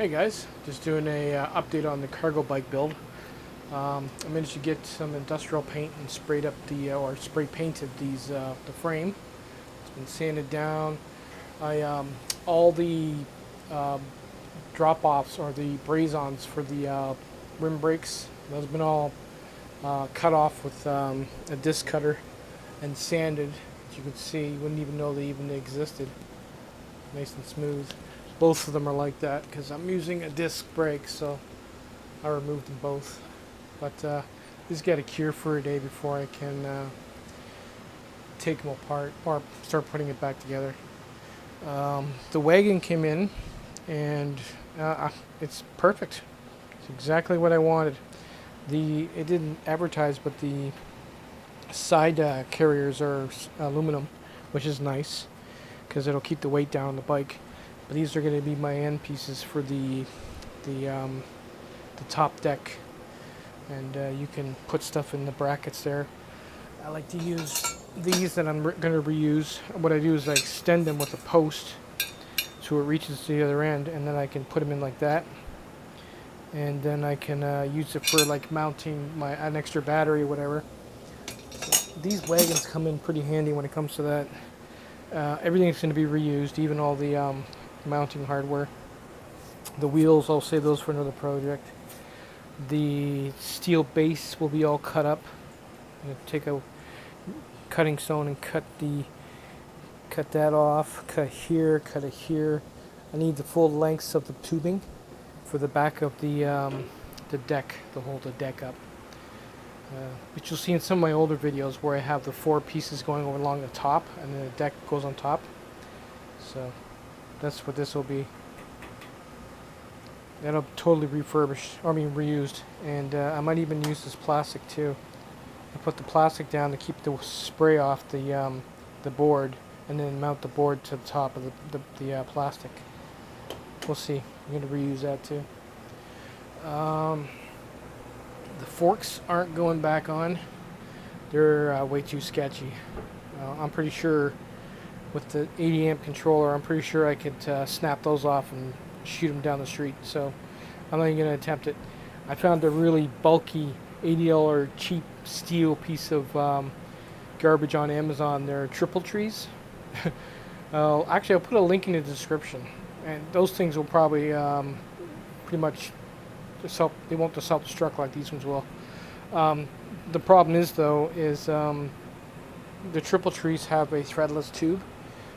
guys, just doing a update on the cargo bike build. I managed to get some industrial paint and sprayed up the or spray painted these the frame. It's been sanded down. All the drop offs or the braze-ons for the rim brakes, those have been all cut off with a disc cutter and sanded. As you can see, you wouldn't even know they even existed. Nice and smooth. Both of them are like that because I'm using a disc brake, so I removed them both. But just got to cure for a day before I can take them apart or start putting it back together. The wagon came in and it's perfect. It's exactly what I wanted. It didn't advertise, but the side carriers are aluminum, which is nice because it'll keep the weight down on the bike. But these are going to be my end pieces for the top deck, and you can put stuff in the brackets there. I like to use these that I'm going to reuse. What I do is I extend them with a post so it reaches to the other end, and then I can put them in like that, and then I can use it for like mounting an extra battery or whatever. So these wagons come in pretty handy when it comes to that. Everything's going to be reused, even all the mounting hardware. The wheels, I'll save those for another project. The steel base will be all cut up. I'm going to take a cutting stone and cut that off, cut it here. I need the full lengths of the tubing for the back of the deck to hold the deck up. Which you'll see in some of my older videos where I have the 4 pieces going along the top and then the deck goes on top. So that's what this will be. That'll totally reused, and I might even use this plastic too. I put the plastic down to keep the spray off the board, and then mount the board to the top of the plastic. We'll see. I'm going to reuse that too. The forks aren't going back on. They're way too sketchy. I'm pretty sure with the 80 amp controller, I'm pretty sure I could snap those off and shoot them down the street. So I'm not even going to attempt it. I found a really bulky $80 cheap steel piece of garbage on Amazon. They're triple trees. Actually, I'll put a link in the description. And those things will probably pretty much they won't just self-destruct like these ones will. The problem is though the triple trees have a threadless tube.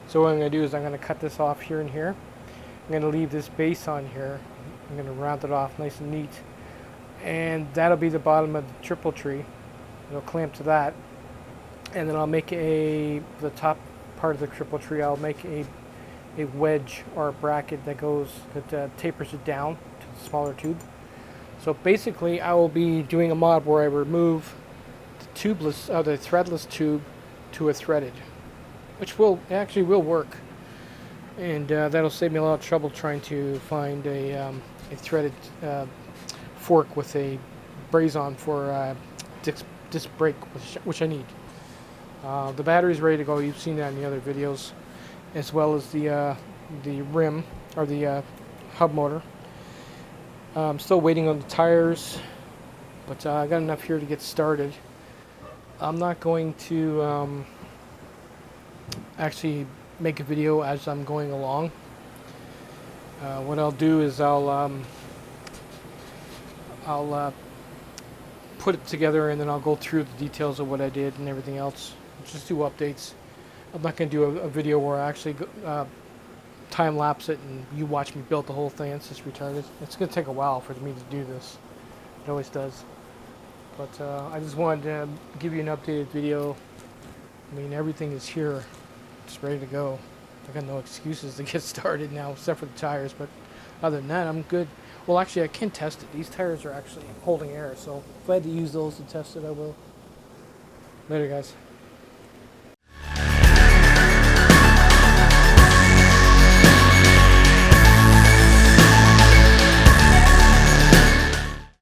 So what I'm going to do is I'm going to cut this off here and here. I'm going to leave this base on here. I'm going to round it off nice and neat. And that'll be the bottom of the triple tree. It'll clamp to that. And then I'll make the top part of the triple tree, I'll make a wedge or a bracket that tapers it down to the smaller tube. So basically I will be doing a mod where I remove the threadless tube to a threaded, which will work, and that'll save me a lot of trouble trying to find a threaded fork with a braze-on for disc brake, which I need. The battery's ready to go. You've seen that in the other videos, as well as the rim or the hub motor. I'm still waiting on the tires, but I got enough here to get started. I'm not going to actually make a video as I'm going along. What I'll do is I'll put it together, and then I'll go through the details of what I did and everything else. Just do updates. I'm not going to do a video where I actually time lapse it and you watch me build the whole thing. It's just retarded. It's going to take a while for me to do this. It always does. But I just wanted to give you an updated video. I mean, everything is here. It's ready to go. I got no excuses to get started now, except for the tires. But other than that, I'm good. Well, actually, I can test it. These tires are actually holding air, so if I had to use those to test it, I will. Later, guys.